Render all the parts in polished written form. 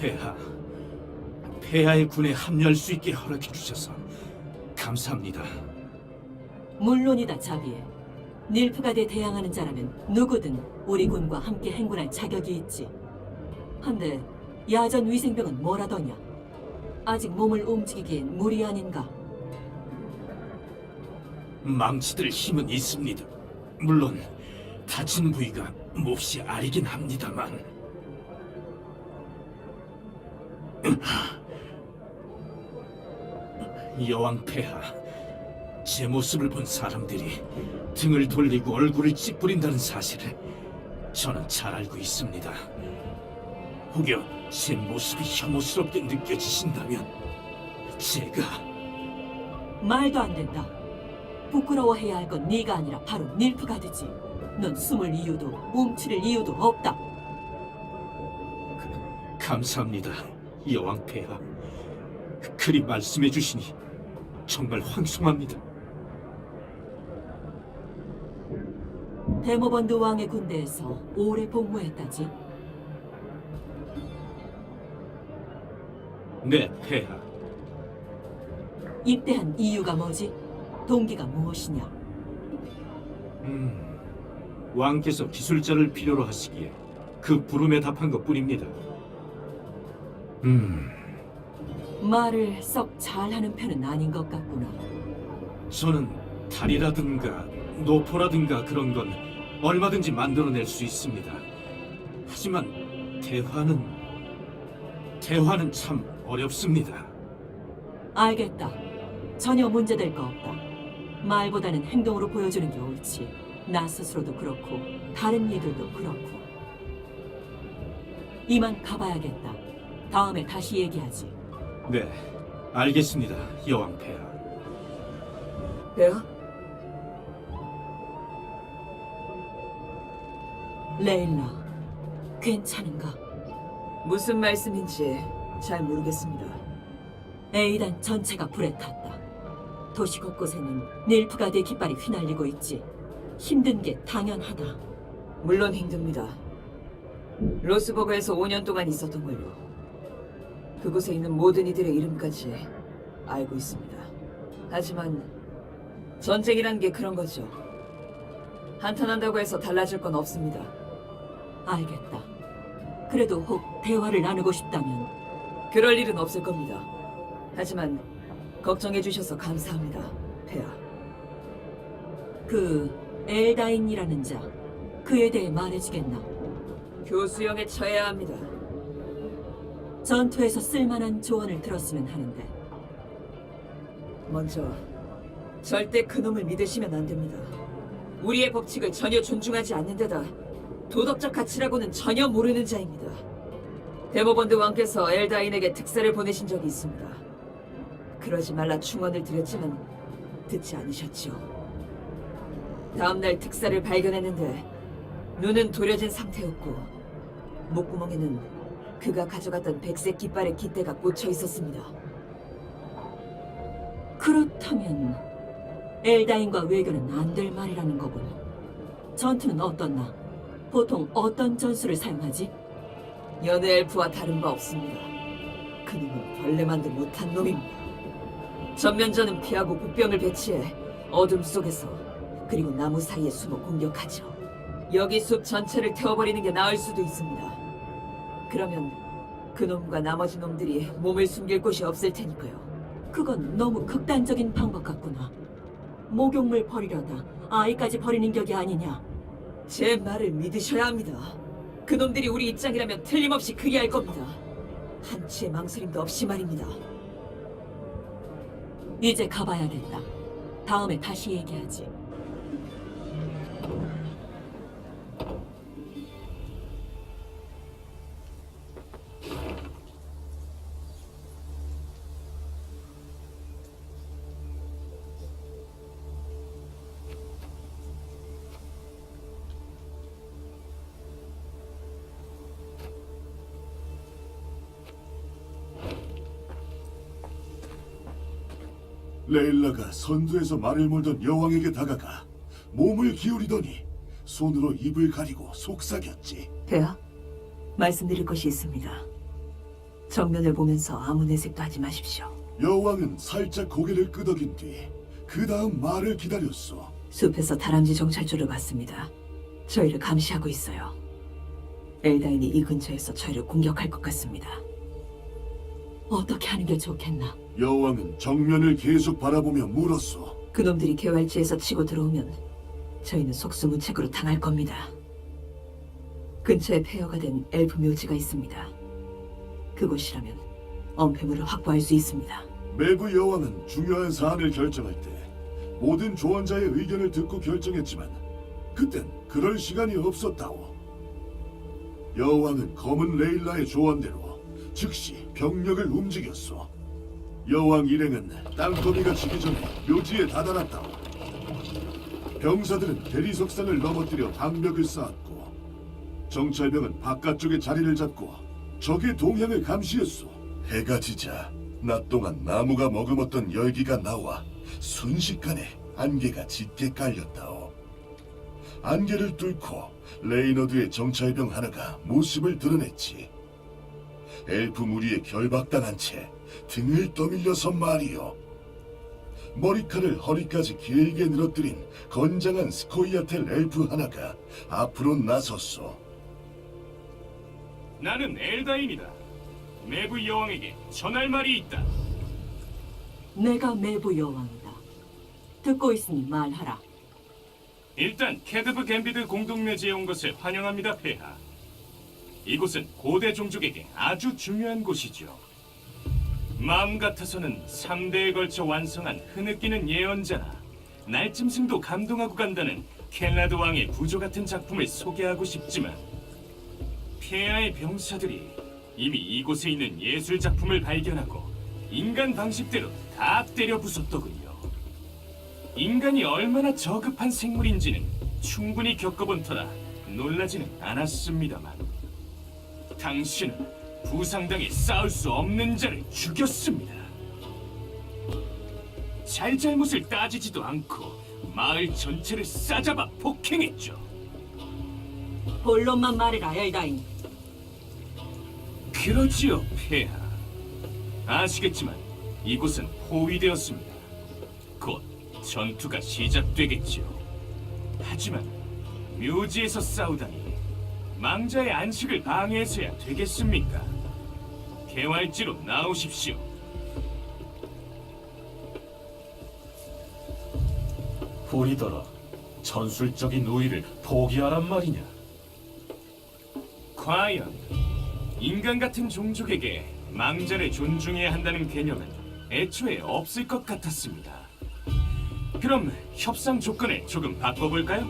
폐하, 폐하의 군에 합류할 수 있게 허락해 주셔서 감사합니다. 물론이다, 자비에. 닐프가드에 대항하는 자라면 누구든 우리 군과 함께 행군할 자격이 있지. 한데 야전 위생병은 뭐라더냐? 아직 몸을 움직이기엔 무리 아닌가? 망치들 힘은 있습니다. 물론 다친 부위가 몹시 아리긴 합니다만. 여왕 폐하, 제 모습을 본 사람들이 등을 돌리고 얼굴을 찌푸린다는 사실을 저는 잘 알고 있습니다. 혹여 제 모습이 혐오스럽게 느껴지신다면 제가... 말도 안 된다. 부끄러워해야 할 건 네가 아니라 바로 닐프가드지. 넌 숨을 이유도 움츠릴 이유도 없다. 감사합니다, 여왕 폐하. 그리 말씀해 주시니 정말 황송합니다. 데모번드 왕의 군대에서 오래 복무했다지. 네, 폐하. 입대한 이유가 뭐지? 동기가 무엇이냐? 왕께서 기술자를 필요로 하시기에 그 부름에 답한 것뿐입니다. 말을 썩 잘하는 편은 아닌 것 같구나. 저는 달이라든가 노포라든가 그런 건 얼마든지 만들어낼 수 있습니다. 하지만 대화는 참 어렵습니다. 알겠다. 전혀 문제될 거 없다. 말보다는 행동으로 보여주는 게 옳지. 나 스스로도 그렇고 다른 이들도 그렇고. 이만 가봐야겠다. 다음에 다시 얘기하지. 네, 알겠습니다, 여왕 폐하. 폐하? 레일라, 괜찮은가? 무슨 말씀인지 잘 모르겠습니다. 에이단 전체가 불에 탔다. 도시 곳곳에는 닐프가드의 깃발이 휘날리고 있지. 힘든 게 당연하다. 물론 힘듭니다. 로스버그에서 5년 동안 있었던 걸로 그곳에 있는 모든 이들의 이름까지 알고 있습니다. 하지만 전쟁이란 게 그런 거죠. 한탄한다고 해서 달라질 건 없습니다. 알겠다. 그래도 혹 대화를 나누고 싶다면 그럴 일은 없을 겁니다. 하지만 걱정해 주셔서 감사합니다, 폐하. 그 엘다인이라는 자, 그에 대해 말해주겠나? 교수형에 처해야 합니다. 전투에서 쓸만한 조언을 들었으면 하는데. 먼저 절대 그놈을 믿으시면 안 됩니다. 우리의 법칙을 전혀 존중하지 않는 데다 도덕적 가치라고는 전혀 모르는 자입니다. 데모번드 왕께서 엘다인에게 특사를 보내신 적이 있습니다. 그러지 말라 충언을 드렸지만 듣지 않으셨죠. 다음날 특사를 발견했는데 눈은 도려진 상태였고 목구멍에는 그가 가져갔던 백색 깃발의 깃대가 꽂혀 있었습니다. 그렇다면 엘다인과 외교는 안 될 말이라는 거군. 전투는 어떻나? 보통 어떤 전술을 사용하지? 여느 엘프와 다른 바 없습니다. 그놈은 벌레만도 못한 놈입니다. 전면전은 피하고 복병을 배치해 어둠 속에서 그리고 나무 사이에 숨어 공격하죠. 여기 숲 전체를 태워버리는 게 나을 수도 있습니다. 그러면 그놈과 나머지 놈들이 몸을 숨길 곳이 없을 테니까요. 그건 너무 극단적인 방법 같구나. 목욕물 버리려다 아이까지 버리는 격이 아니냐? 제 말을 믿으셔야 합니다. 그놈들이 우리 입장이라면 틀림없이 그리할 겁니다. 한치의 망설임도 없이 말입니다. 이제 가봐야겠다. 다음에 다시 얘기하지. 레일라가 선두에서 말을 몰던 여왕에게 다가가 몸을 기울이더니 손으로 입을 가리고 속삭였지. 폐하, 말씀드릴 것이 있습니다. 정면을 보면서 아무 내색도 하지 마십시오. 여왕은 살짝 고개를 끄덕인 뒤 그 다음 말을 기다렸어. 숲에서 다람쥐 정찰조를 봤습니다. 저희를 감시하고 있어요. 엘다인이 이 근처에서 저희를 공격할 것 같습니다. 어떻게 하는 게 좋겠나? 여왕은 정면을 계속 바라보며 물었어. 그놈들이 개활지에서 치고 들어오면 저희는 속수무책으로 당할 겁니다. 근처에 폐허가 된 엘프 묘지가 있습니다. 그곳이라면 엄폐물을 확보할 수 있습니다. 매부 여왕은 중요한 사안을 결정할 때 모든 조언자의 의견을 듣고 결정했지만 그땐 그럴 시간이 없었다오. 여왕은 검은 레일라의 조언대로 즉시 병력을 움직였어. 여왕 일행은 땅거미가 지기 전에 묘지에 다다랐다오. 병사들은 대리석상을 넘어뜨려 방벽을 쌓았고 정찰병은 바깥쪽에 자리를 잡고 적의 동향을 감시했어. 해가 지자 낮 동안 나무가 머금었던 열기가 나와 순식간에 안개가 짙게 깔렸다오. 안개를 뚫고 레이너드의 정찰병 하나가 모습을 드러냈지. 엘프 무리에 결박당한 채 등을 떠밀려서 말이요. 머리칼을 허리까지 길게 늘어뜨린 건장한 스코이아텔 엘프 하나가 앞으로 나섰어. 나는 엘다인이다. 매부 여왕에게 전할 말이 있다. 내가 매부 여왕이다. 듣고 있으니 말하라. 일단 캐드브 갬비드 공동묘지에 온 것을 환영합니다, 폐하. 이곳은 고대 종족에게 아주 중요한 곳이죠. 마음 같아서는 3대에 걸쳐 완성한 흐느끼는 예언자나 날짐승도 감동하고 간다는 켈라드 왕의 구조 같은 작품을 소개하고 싶지만 폐하의 병사들이 이미 이곳에 있는 예술 작품을 발견하고 인간 방식대로 다 때려 부쉈더군요. 인간이 얼마나 저급한 생물인지는 충분히 겪어본 터라 놀라지는 않았습니다만 당신은 부상당해 싸울 수 없는 자를 죽였습니다. 잘잘못을 따지지도 않고 마을 전체를 싸잡아 폭행했죠. 본론만 말해라, 엘다인. 그러지요, 폐하. 아시겠지만 이곳은 포위되었습니다. 곧 전투가 시작되겠지요. 하지만 묘지에서 싸우다니 망자의 안식을 방해해서야 되겠습니까? 개활지로 나오십시오. 보리더라, 전술적인 우위를 포기하란 말이냐? 과연 인간 같은 종족에게 망자를 존중해야 한다는 개념은 애초에 없을 것 같았습니다. 그럼 협상 조건을 조금 바꿔볼까요?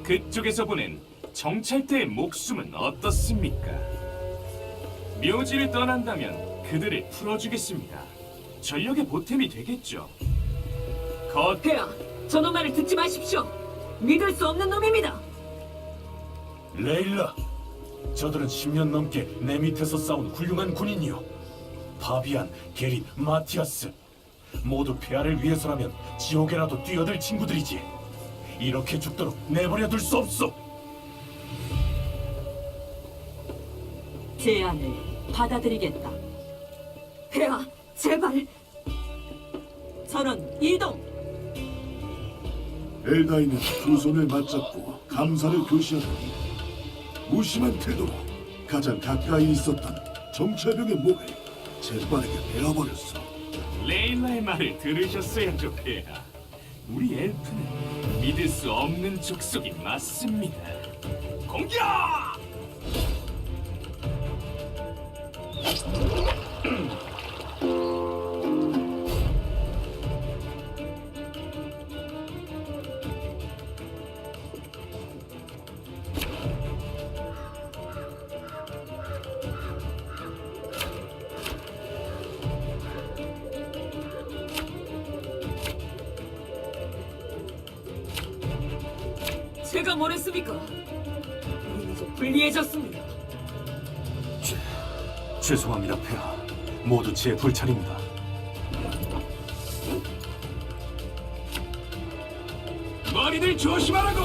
그쪽에서 보낸 정찰대의 목숨은 어떻습니까? 묘지를 떠난다면 그들을 풀어주겠습니다. 전력의 보탬이 되겠죠. 폐하, 저놈 말을 듣지 마십시오. 믿을 수 없는 놈입니다. 레일라, 저들은 10년 넘게 내 밑에서 싸운 훌륭한 군인이요. 파비안, 게린, 마티아스, 모두 폐하를 위해서라면 지옥에라도 뛰어들 친구들이지. 이렇게 죽도록 내버려 둘 수 없어. 제안을 받아들이겠다. 폐하, 제발. 전원 이동! 엘다인은 두 손을 맞잡고 감사를 표시하더니 무심한 태도로 가장 가까이 있었던 정찰병의 목을 재빠르게 베어버렸어. 레일라의 말을 들으셨어야죠, 폐하. 우리 엘프는 믿을 수 없는 족속이 맞습니다. 공격! 제가 뭘 했습니까? 우린 이제 불리해졌습니다. 죄송합니다, 폐하. 모두 제 불찰입니다. 머리들 조심하라고!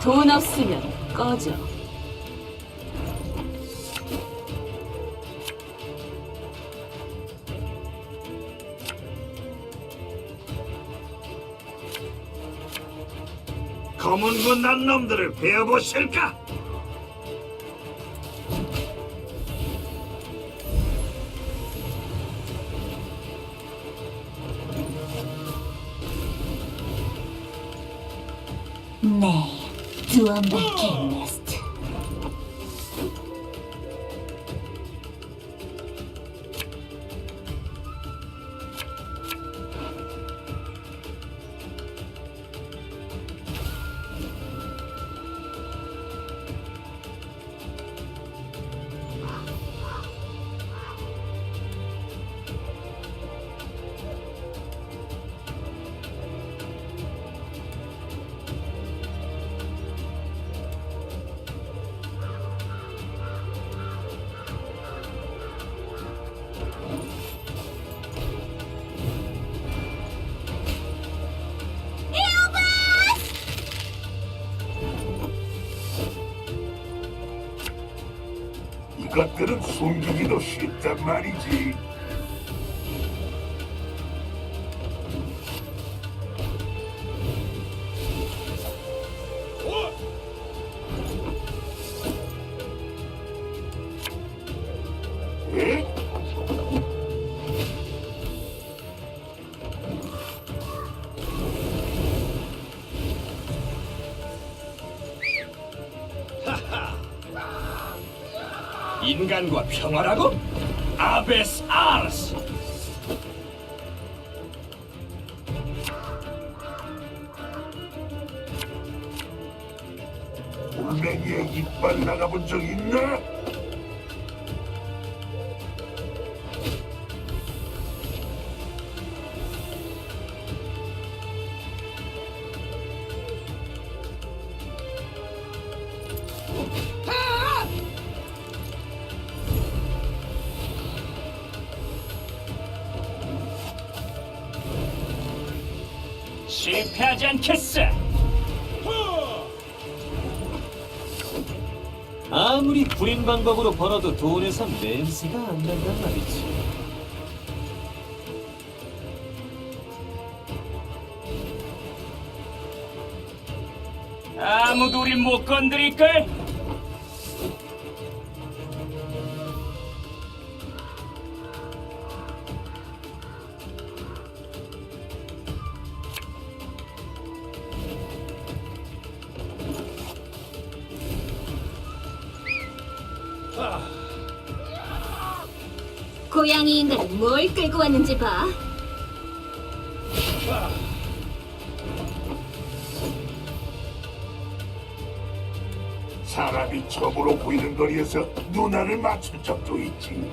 돈 없으면 꺼져. 검은 군난 놈들을 베어보실까? 네, 두엄백의 네스트. 이것들은 숨기기도 쉽단 말이지. 에? 인간과 평화라고? 아베스 아르스. 돌멩이에 이빨 나가본 적 있나? 실패하지 않겠어. 아무리 구린 방법으로 벌어도 돈에선 냄새가 안 난단 말이지. 아무도 우릴 못 건드릴걸? 고양이 인간은 뭘 끌고 왔는지 봐. 사람이 처음으로 보이는 거리에서 누나를 맞춘 적도 있지.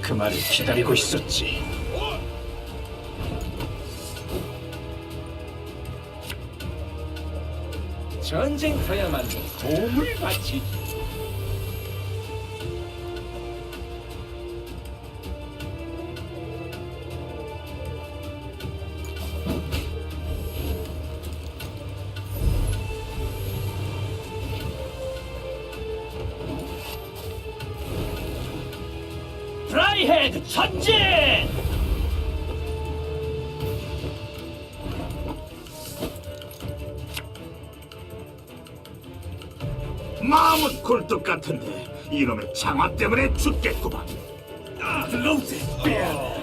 그 말을 기다리고 있었지. 전쟁터야말로 도움을 받지. 드라이헤드 전진! 마음은 굴뚝 같은데 이놈의 장화 때문에 죽겠구만. 로드 베어.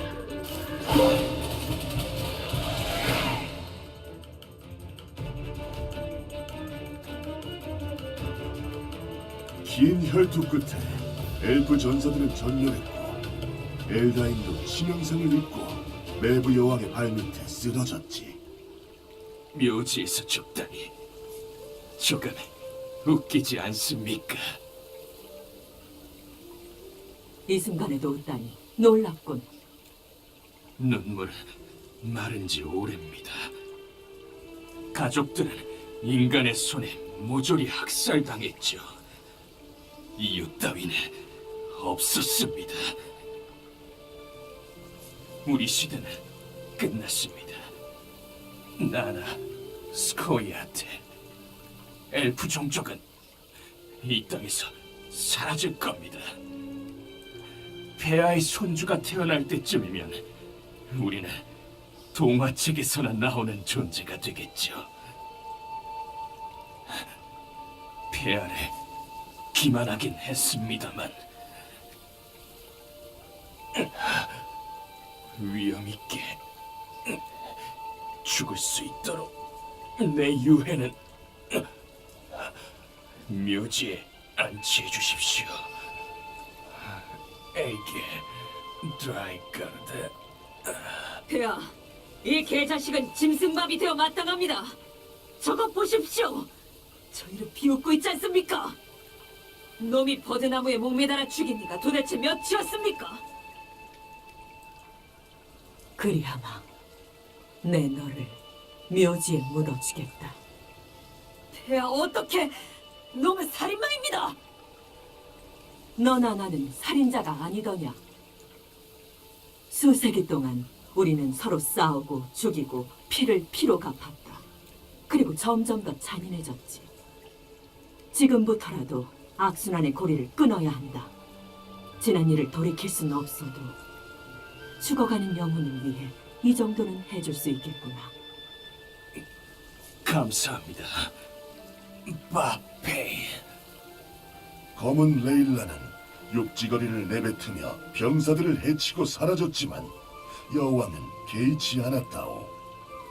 긴 혈투 끝에 엘프 전사들은 전멸했고 엘다인도 치명상을 입고 내부 여왕의 발밑에 쓰러졌지. 묘지에서 죽다니 조금 웃기지 않습니까? 이 순간에도 웃다니 놀랍군. 눈물은 마른 지 오래입니다. 가족들은 인간의 손에 모조리 학살당했죠. 이유 따위는 없었습니다. 우리 시대는 끝났습니다. 나나 스코이아트 엘프 종족은 이 땅에서 사라질 겁니다. 폐하의 손주가 태어날 때쯤이면 우리는 동화책에서나 나오는 존재가 되겠죠. 폐하를 기만하긴 했습니다만 위험 있게 죽을 수 있도록 내 유해는 묘지에 안치해 주십시오. 에게 드라이가르드. 폐하, 이 개자식은 짐승맘이 되어 마땅합니다. 저것 보십시오. 저희를 비웃고 있지 않습니까? 놈이 버드나무에 목매달아 죽인 이가 도대체 몇이었습니까? 그리하마, 내 너를 묘지에 묻어주겠다. 폐하, 어떻게? 놈은 살인마입니다. 너나 나는 살인자가 아니더냐? 수세기 동안 우리는 서로 싸우고 죽이고 피를 피로 갚았다. 그리고 점점 더 잔인해졌지. 지금부터라도 악순환의 고리를 끊어야 한다. 지난 일을 돌이킬 수는 없어도 죽어가는 영혼을 위해 이 정도는 해줄 수 있겠구나. 감사합니다, 마페이. 검은 레일라는 육지거리를 내뱉으며 병사들을 해치고 사라졌지만 여왕은 개의치 않았다오.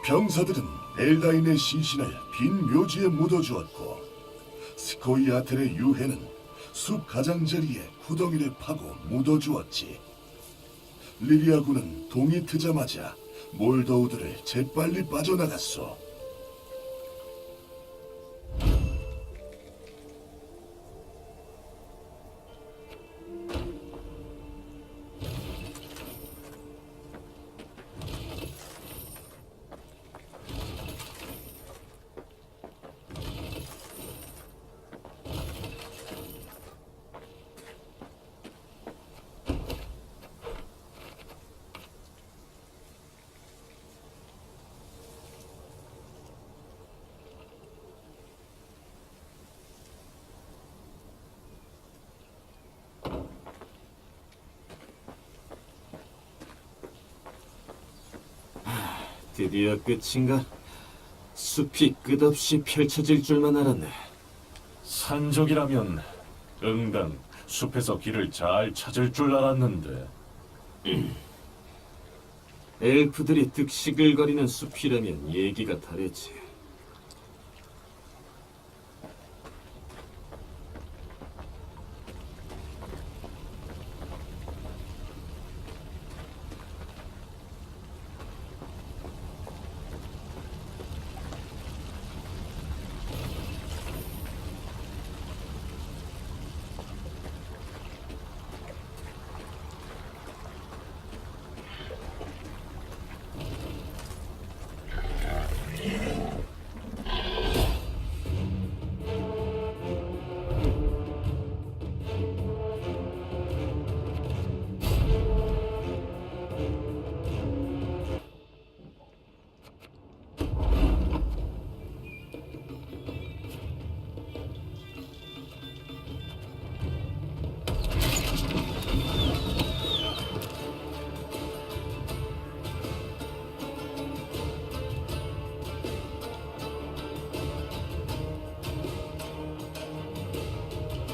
병사들은 엘다인의 시신을 빈 묘지에 묻어주었고 스코이아텔의 유해는 숲 가장자리에 구덩이를 파고 묻어주었지. 리리아군은 동이 트자마자 몰더우드를 재빨리 빠져나갔소. 드디어 끝인가? 숲이 끝없이 펼쳐질 줄만 알았네. 산적이라면 응당 숲에서 길을 잘 찾을 줄 알았는데. 엘프들이 득시글거리는 숲이라면 얘기가 다르지.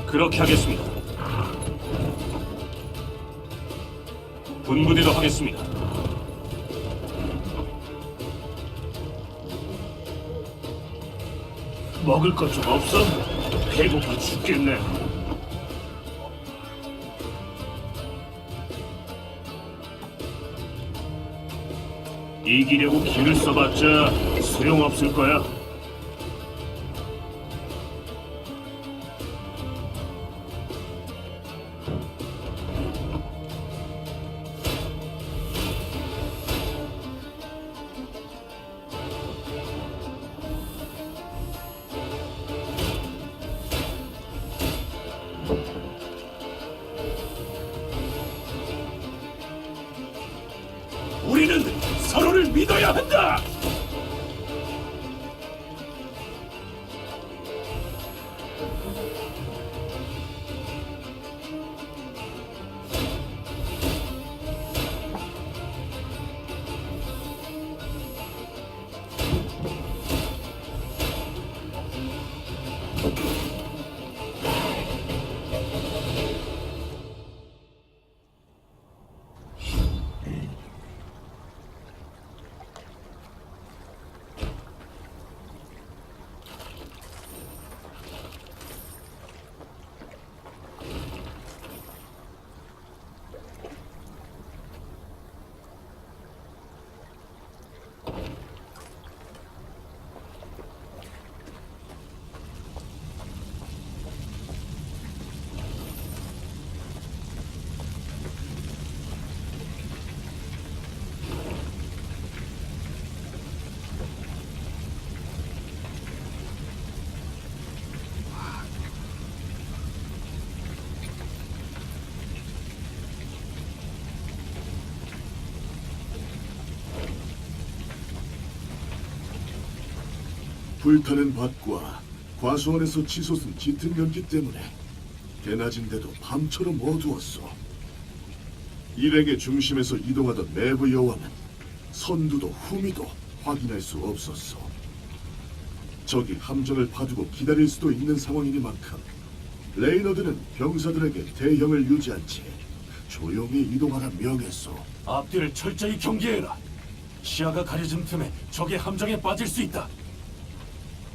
그렇게 하겠습니다. 분부대로 하겠습니다. 먹을 것 좀 없어? 배고파 죽겠네. 이기려고 길을 써봤자 소용없을 거야. 서로를 믿어야 한다. 불타는 밭과 과수원에서 치솟은 짙은 연기 때문에 개낮인데도 밤처럼 어두웠어. 일행의 중심에서 이동하던 내부 여왕은 선두도 후미도 확인할 수 없었어. 적이 함정을 파두고 기다릴 수도 있는 상황이니만큼 레이너드는 병사들에게 대형을 유지한 채 조용히 이동하라 명했어. 앞뒤를 철저히 경계해라. 시야가 가려진 틈에 적의 함정에 빠질 수 있다.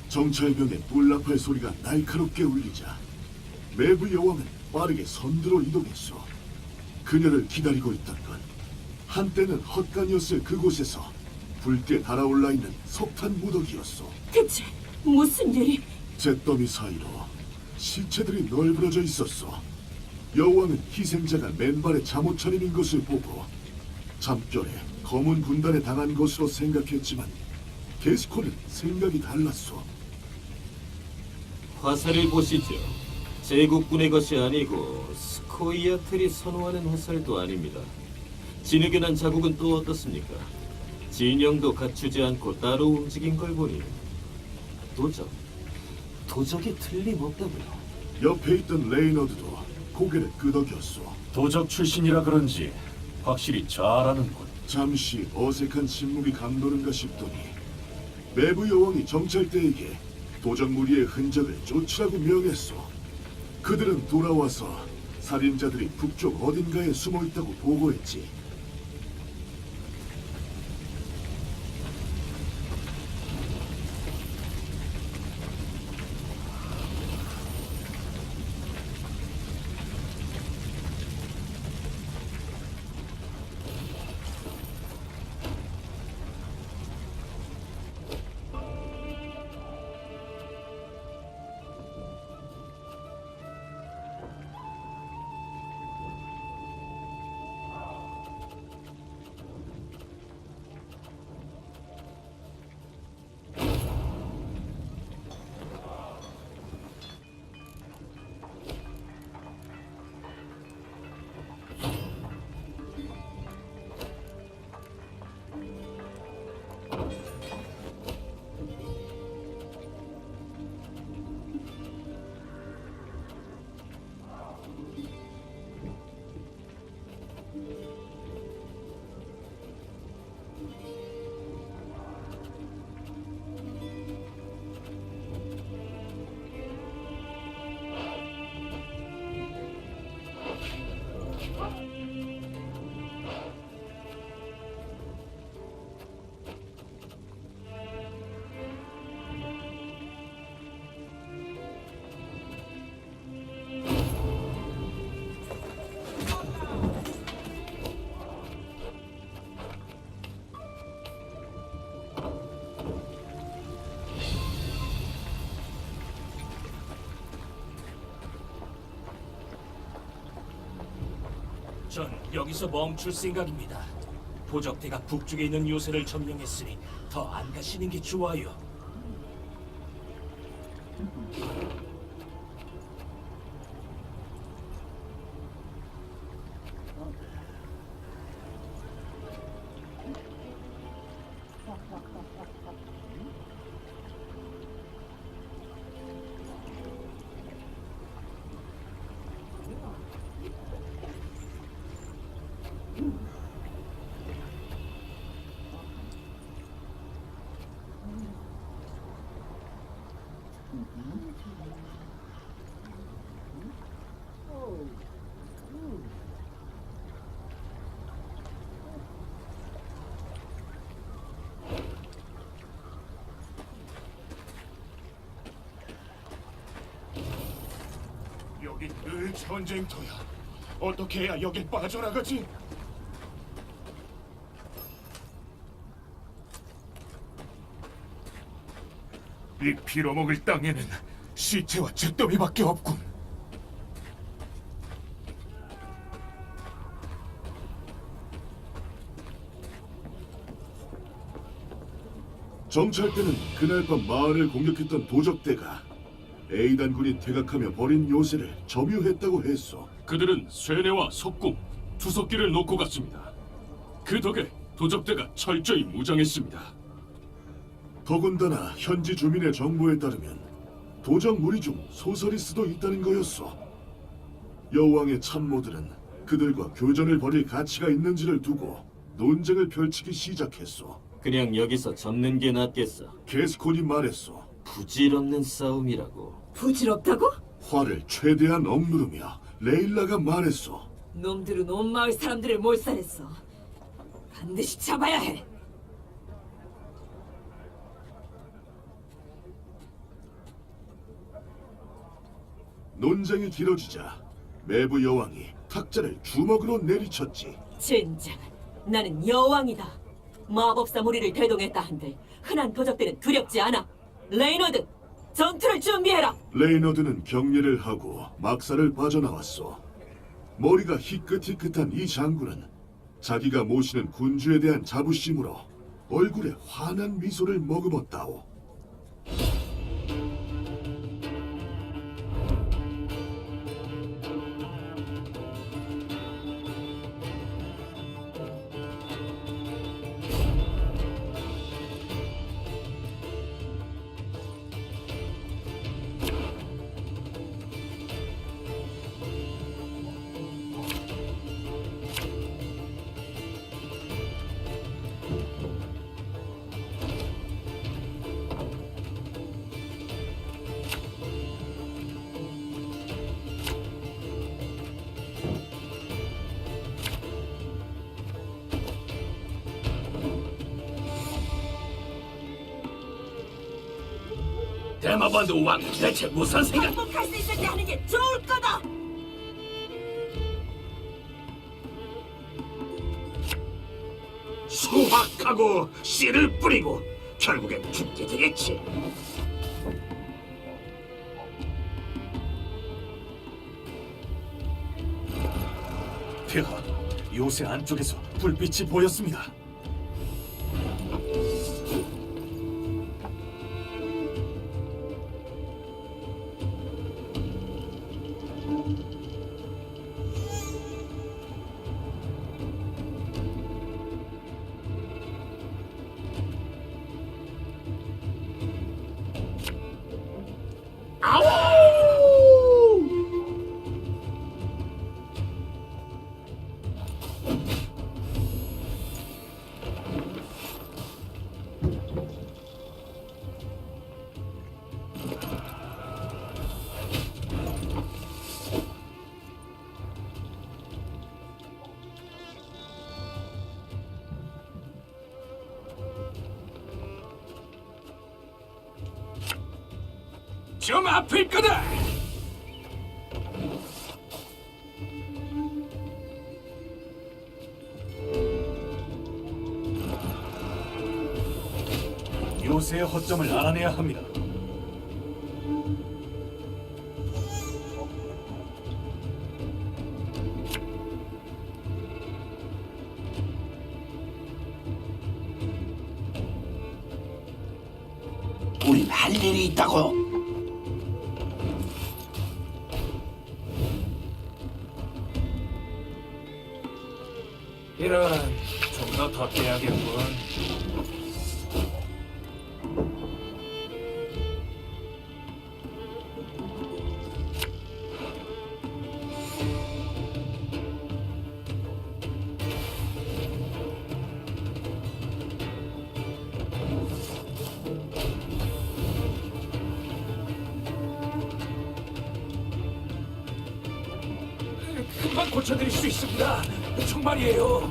정찰병의 뿔나팔 소리가 날카롭게 울리자 매부 여왕은 빠르게 선두로 이동했어. 그녀를 기다리고 있던 건 한때는 헛간이었을 그곳에서 붉게 달아올라 있는 석탄 무더기였어. 대체 무슨 일이? 잿더미 사이로 시체들이 널브러져 있었어. 여왕은 희생자가 맨발의 잠옷 차림인 것을 보고 잠결에 검은 군단에 당한 것으로 생각했지만 게스코는 생각이 달랐어. 화살을 보시죠. 제국군의 것이 아니고 스코이아틀이 선호하는 화살도 아닙니다. 진흙에 자국은 또 어떻습니까? 진영도 갖추지 않고 따로 움직인 걸 보니 도적이 틀림없다고요. 옆에 있던 레이너드도 고개를 끄덕였어. 도적 출신이라 그런지 확실히 잘하는군. 잠시 어색한 침묵이 감도는가 싶더니 매부 여왕이 정찰대에게 도적 무리의 흔적을 쫓으라고 명했어. 그들은 돌아와서 살인자들이 북쪽 어딘가에 숨어 있다고 보고했지. 전 여기서 멈출 생각입니다. 도적대가 북쪽에 있는 요새를 점령했으니 더 안 가시는 게 좋아요. 여긴 늘 전쟁터야. 어떻게 해야 여길 빠져나가지? 이 빌어먹을 땅에는 시체와 잿더미밖에 없군. 정찰대는 그날 밤 마을을 공격했던 도적대가 에이단군이 퇴각하며 버린 요새를 점유했다고 했어. 그들은 쇠뇌와 석궁, 투석기를 놓고 갔습니다. 그 덕에 도적대가 철저히 무장했습니다. 더군다나 현지 주민의 정보에 따르면 도적 무리 중 소서리스도 있다는 거였어. 여왕의 참모들은 그들과 교전을 벌일 가치가 있는지를 두고 논쟁을 펼치기 시작했어. 그냥 여기서 접는 게 낫겠어. 게스콘이 말했어. 부질없는 싸움이라고. 부질없다고? 화를 최대한 억누르며 레일라가 말했어. 놈들은 온 마을 사람들을 몰살했어. 반드시 잡아야 해. 논쟁이 길어지자 매부 여왕이 탁자를 주먹으로 내리쳤지. 젠장, 나는 여왕이다. 마법사 무리를 대동했다 한들 흔한 도적들은 두렵지 않아. 레이너드, 전투를 준비해라. 레이너드는 경례를 하고 막사를 빠져나왔어. 머리가 희끗희끗한 이 장군은 자기가 모시는 군주에 대한 자부심으로 얼굴에 환한 미소를 머금었다오. 대마반도 왕 대체 무슨 생각? 극복할 수 있을 때 하는 게 좋을 거다. 수확하고 씨를 뿌리고 결국엔 죽게 되겠지. 폐하, 요새 안쪽에서 불빛이 보였습니다. 좀 아플 거다. 요새의 허점을 알아내야 합니다. 우린 할 일이 있다고. 이런, 좀 더 덧대야겠군. 금방 고쳐드릴 수 있습니다. 정말이에요.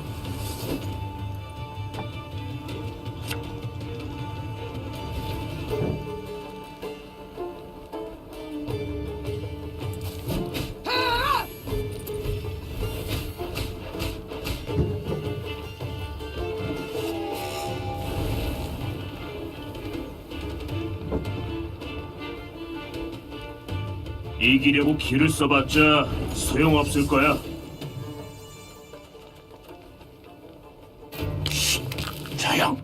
이기려고 기를 써봤자 소용없을 거야. 자영,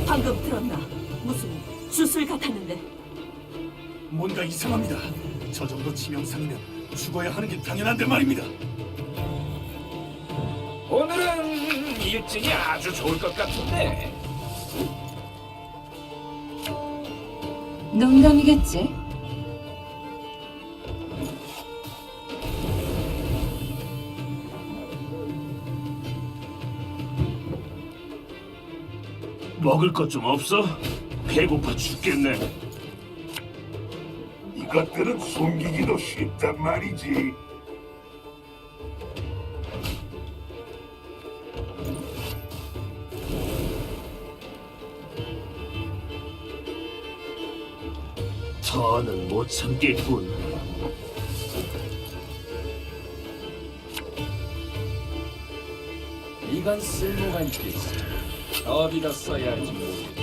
방금 들었나? 무슨 주술 같았는데. 뭔가 이상합니다. 저 정도 치명상이면 죽어야 하는 게 당연한데 말입니다. 오늘은 일진이 아주 좋을 것 같은데. 농담이겠지? 먹을 것 좀 없어? 배고파 죽겠네. 이것들은 숨기기도 쉽단 말이지. 더는 못 참겠군. 이건 쓸모가 있겠어. 어디다 써야 할지 모르겠다.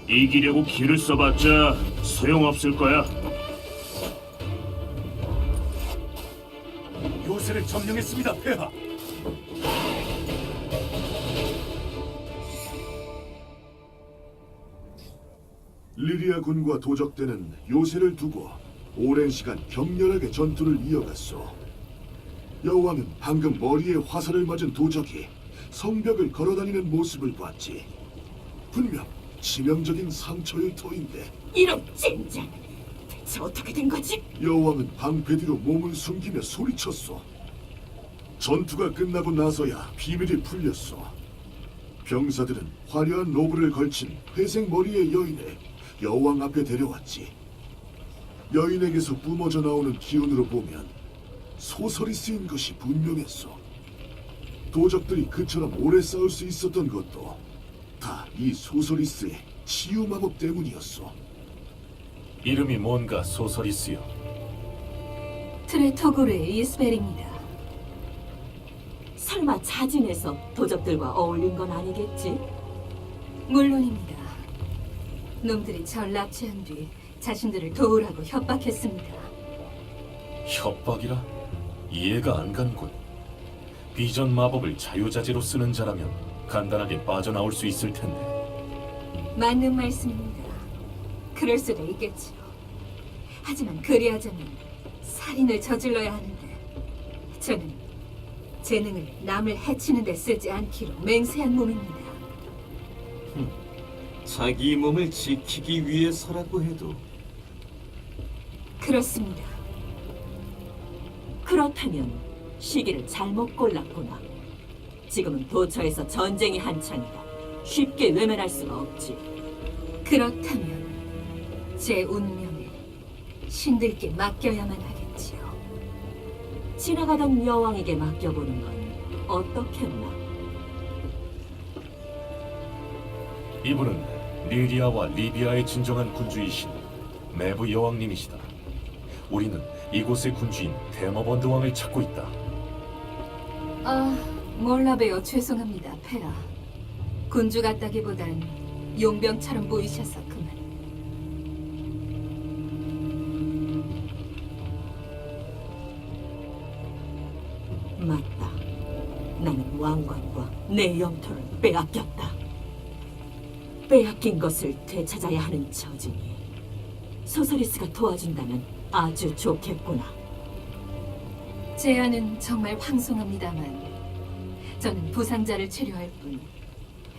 이기려고 기를 써봤자 소용없을 거야. 요새를 점령했습니다, 폐하. 리리아 군과 도적대는 요새를 두고 오랜 시간 격렬하게 전투를 이어갔소. 여왕은 방금 머리에 화살을 맞은 도적이 성벽을 걸어다니는 모습을 봤지. 분명 치명적인 상처일 터인데 이런 젠장! 대체 어떻게 된 거지? 여왕은 방패 뒤로 몸을 숨기며 소리쳤소. 전투가 끝나고 나서야 비밀이 풀렸소. 병사들은 화려한 로브를 걸친 회색 머리의 여인을 여왕 앞에 데려왔지. 여인에게서 뿜어져 나오는 기운으로 보면 소설이 쓰인 것이 분명했어. 도적들이 그처럼 오래 싸울 수 있었던 것도 다 이 소서리스의 치유 마법 때문이었어. 이름이 뭔가 소서리스요. 트레토고르의 이스벨입니다. 설마 자진해서 도적들과 어울린 건 아니겠지? 물론입니다. 놈들이 절 납치한 뒤 자신들을 도우라고 협박했습니다. 협박이라? 이해가 안 가는군. 비전 마법을 자유자재로 쓰는 자라면 간단하게 빠져나올 수 있을 텐데. 맞는 말씀입니다. 그럴 수도 있겠지요. 하지만 그리하자면 살인을 저질러야 하는데 저는 재능을 남을 해치는 데 쓰지 않기로 맹세한 몸입니다. 자기 몸을 지키기 위해서라고 해도 그렇습니다. 그렇다면 시기를 잘못 골랐구나. 지금은 도처에서 전쟁이 한창이다. 쉽게 외면할 수가 없지. 그렇다면 제 운명을 신들께 맡겨야만 하겠지요. 지나가던 여왕에게 맡겨보는 건 어떻겠나? 이분은 리리아와 리비아의 진정한 군주이신 메브 여왕님이시다. 우리는 이곳의 군주인 데머번드 왕을 찾고 있다. 몰라 뵈어 죄송합니다, 페라. 군주 같다기보단 용병처럼 보이셔서 그만. 맞다. 나는 왕관과 내 영토를 빼앗겼다. 빼앗긴 것을 되찾아야 하는 처지니 소서리스가 도와준다면 아주 좋겠구나. 제안은 정말 황송합니다만 저는 부상자를 치료할 뿐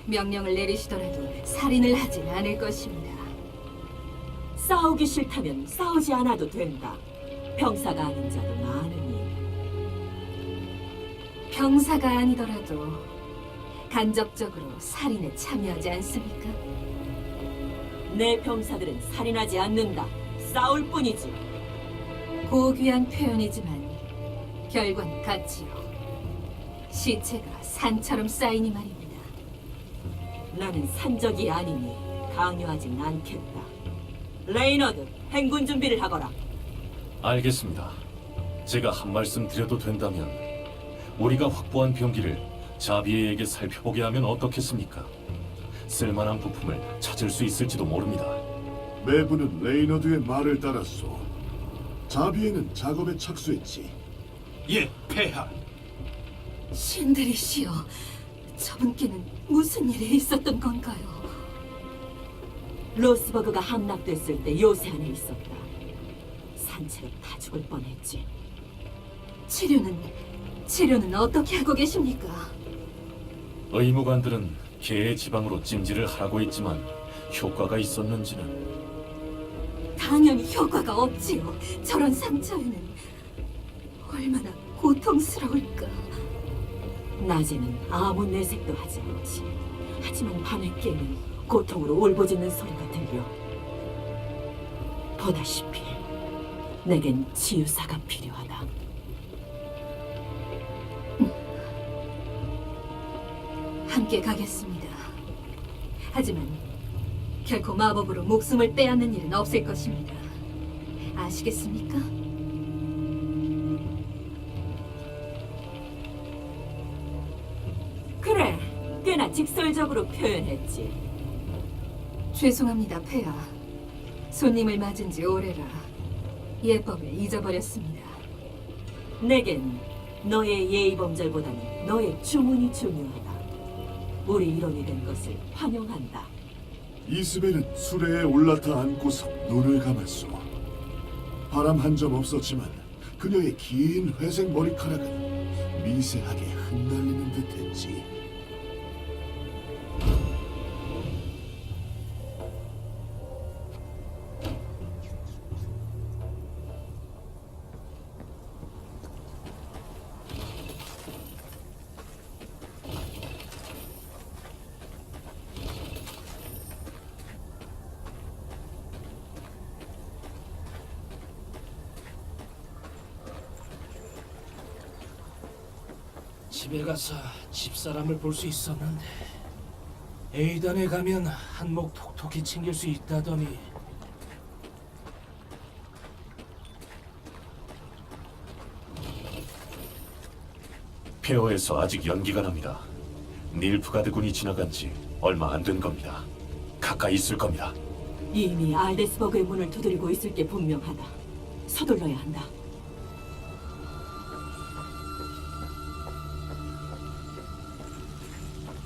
명령을 내리시더라도 살인을 하진 않을 것입니다. 싸우기 싫다면 싸우지 않아도 된다. 병사가 아닌 자도 많으니. 병사가 아니더라도 간접적으로 살인에 참여하지 않습니까? 내 병사들은 살인하지 않는다. 싸울 뿐이지. 고귀한 표현이지만 결과는 같지요. 시체가 산처럼 쌓이니 말입니다. 나는 산적이 아니니 강요하진 않겠다. 레이너드, 행군 준비를 하거라. 알겠습니다. 제가 한 말씀 드려도 된다면 우리가 확보한 병기를 자비에게 살펴보게 하면 어떻겠습니까? 쓸만한 부품을 찾을 수 있을지도 모릅니다. 매부는 레이너드의 말을 따랐소. 자비에는 작업에 착수했지. 예, 폐하. 신들이시여, 저분께는 무슨 일이 있었던 건가요? 로스버그가 함락됐을 때 요새 안에 있었다. 산채로 다 죽을 뻔했지. 치료는 어떻게 하고 계십니까? 의무관들은 개의 지방으로 찜질을 하라고 했지만 효과가 있었는지는 당연히 효과가 없지요. 저런 상처에는 얼마나 고통스러울까. 낮에는 아무 내색도 하지 않지. 하지만 밤에께는 고통으로 울부짖는 소리가 들려. 보다시피 내겐 치유사가 필요하다. 함께 가겠습니다. 하지만 결코 마법으로 목숨을 빼앗는 일은 없을 것입니다. 아시겠습니까? 그래, 꽤나 직설적으로 표현했지. 죄송합니다, 폐하. 손님을 맞은 지 오래라 예법을 잊어버렸습니다. 내겐 너의 예의범절보다는 너의 주문이 중요하다. 우리 일원이 된 것을 환영한다. 이스벨은 수레에 올라타 앉고서 눈을 감았소. 바람 한 점 없었지만 그녀의 긴 회색 머리카락은 미세하게 흩날리는 듯했지. 집에 가서 집사람을 볼 수 있었는데 에이단에 가면 한몫 톡톡히 챙길 수 있다더니 폐허에서 아직 연기가 납니다. 닐프가드 군이 지나간 지 얼마 안 된 겁니다. 가까이 있을 겁니다. 이미 알데스버그의 문을 두드리고 있을 게 분명하다. 서둘러야 한다.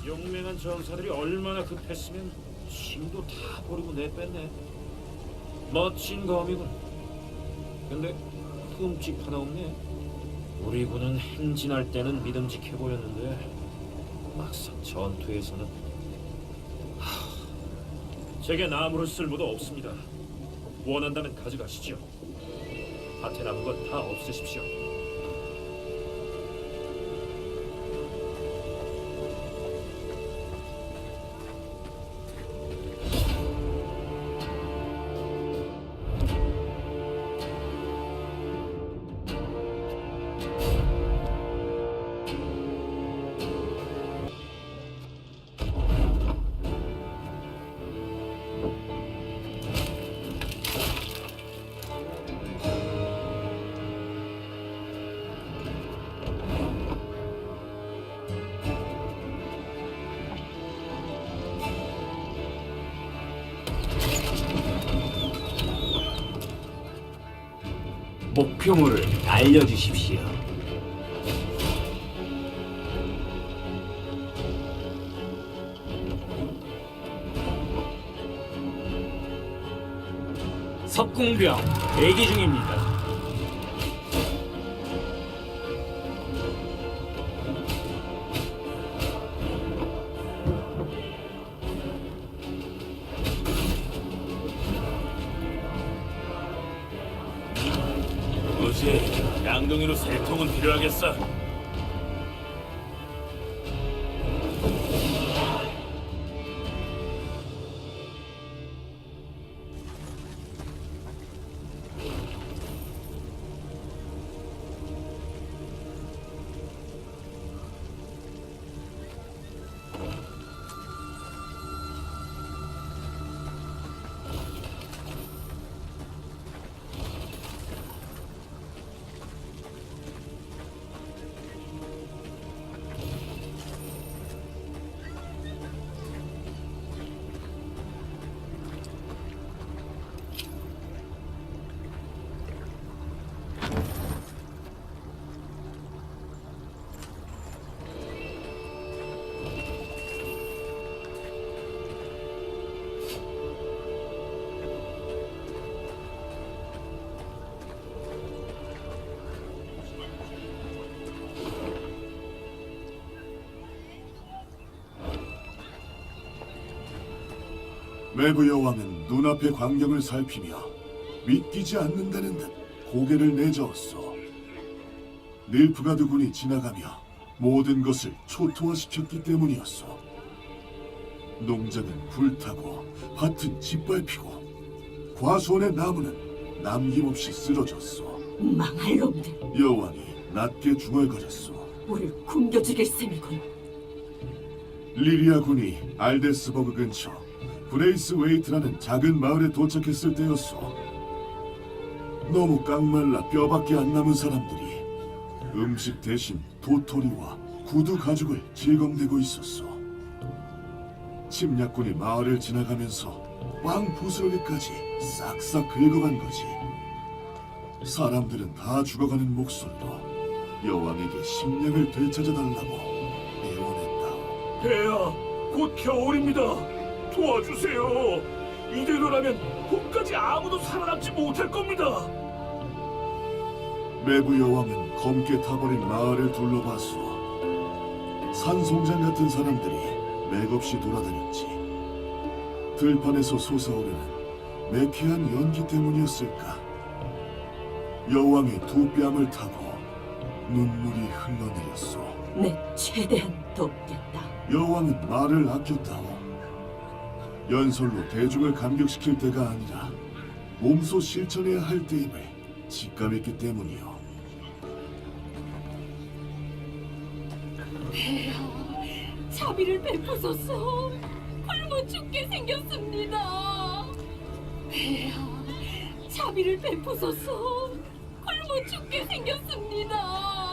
용맹한 전사들이 얼마나 급했으면 힘도 다 버리고 내뺐네. 멋진 검이군. 근데 흠집 하나 없네. 우리 군은 행진할 때는 믿음직해 보였는데 막상 전투에서는 제게 아무런 쓸모도 없습니다. 원한다면 가져가시죠. 밭에 남은 건 다 없애십시오. 목표물을 알려주십시오. 석궁병 대기 중입니다. 무시 양동이로 세 통은 필요하겠어. 메부 여왕은 눈앞의 광경을 살피며 믿기지 않는다는 듯 고개를 내저었어. 닐프가드 군이 지나가며 모든 것을 초토화시켰기 때문이었어. 농장은 불타고 밭은 짓밟히고 과수원의 나무는 남김없이 쓰러졌어. 망할 놈들, 여왕이 낮게 중얼거렸어. 우릴 굶겨 죽일 셈이군. 리리아 군이 알데스버그 근처 브레이스 웨이트라는 작은 마을에 도착했을 때였어. 너무 깡말라 뼈밖에 안 남은 사람들이 음식 대신 도토리와 구두 가죽을 질겅대고 있었어. 침략군이 마을을 지나가면서 빵 부스러기까지 싹싹 긁어간 거지. 사람들은 다 죽어가는 목소리로 여왕에게 식량을 되찾아달라고 애원했다. 폐하, 곧 겨울입니다. 도와주세요. 이대로라면 봄까지 아무도 살아남지 못할 겁니다. 메부 여왕은 검게 타버린 마을을 둘러봤어. 산송장 같은 사람들이 맥없이 돌아다녔지. 들판에서 솟아오르는 매캐한 연기 때문이었을까. 여왕의 두 뺨을 타고 눈물이 흘러내렸어. 내 최대한 돕겠다. 여왕은 말을 아꼈다오. 연설로 대중을 감격시킬 때가 아니라 몸소 실천해야 할 때임을 직감했기 때문이요. 자비를 베푸소서. 굶어 죽게 생겼습니다. 폐하, 자비를 베푸소서. 굶어 죽게 생겼습니다.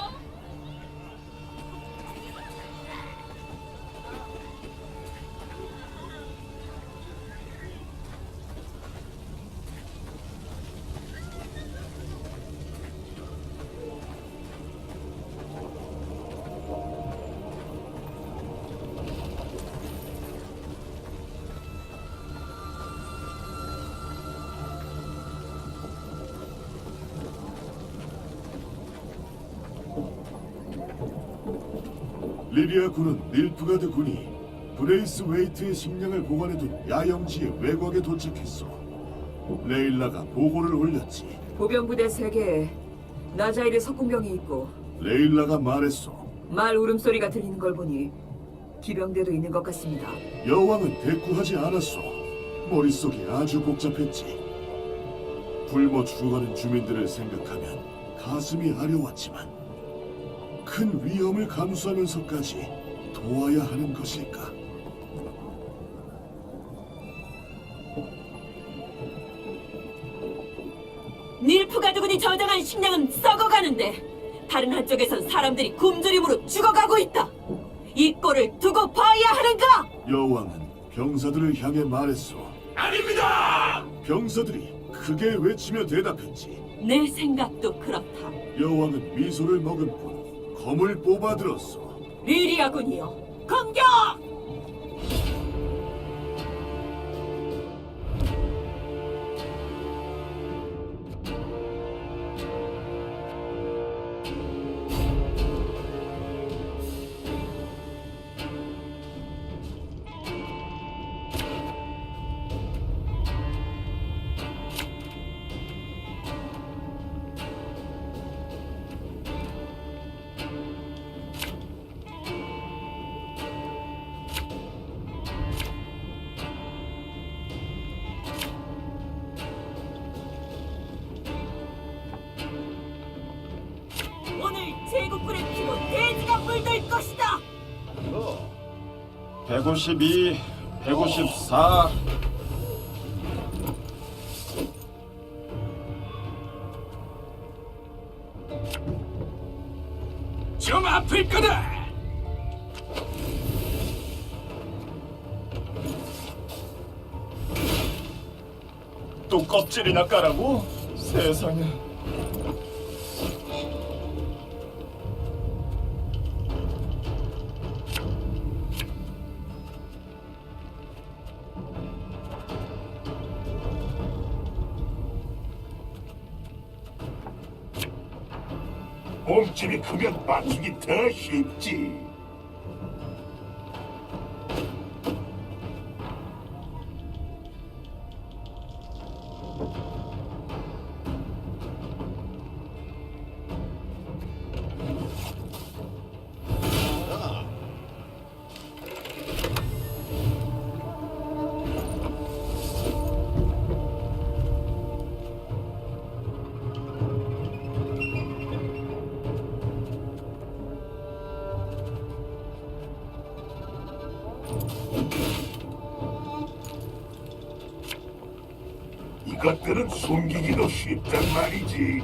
리리아 군은 닐프가드 군이 브레이스 웨이트의 식량을 보관해둔 야영지의 외곽에 도착했어. 레일라가 보고를 올렸지. 보병부대 3개에 나자일의 석궁병이 있고 레일라가 말했어. 말 울음소리가 들리는 걸 보니 기병대도 있는 것 같습니다. 여왕은 대꾸하지 않았어. 머릿속이 아주 복잡했지. 굶어 죽어가는 주민들을 생각하면 가슴이 아려왔지만 큰 위험을 감수하면서까지 도와야 하는 것일까? 닐프가드군이 저장한 식량은 썩어가는데 다른 한쪽에선 사람들이 굶주림으로 죽어가고 있다. 이 꼴을 두고 봐야 하는가? 여왕은 병사들을 향해 말했어. 아닙니다! 병사들이 크게 외치며 대답했지. 내 생각도 그렇다. 여왕은 미소를 머금고 검을 뽑아들었어. 리리아군이여, 공격! 오늘 제국군의 피로 대지가 물들 것이다. 152, 154. 좀 아플 거다! 또 껍질이나 까라고? 세상에. 몸집이 크면 맞추기 더 쉽지. 그것들은 숨기기도 쉽단 말이지.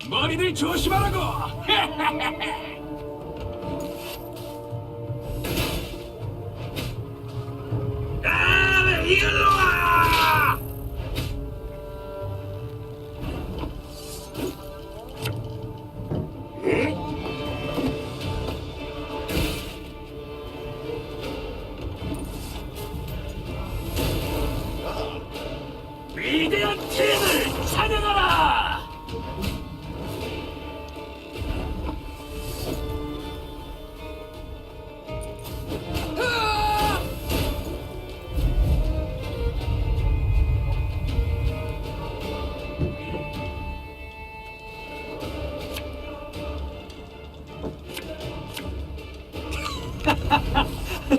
머리들 조심하라고. 이걸로 와. 위대한 팀을 찬양하라.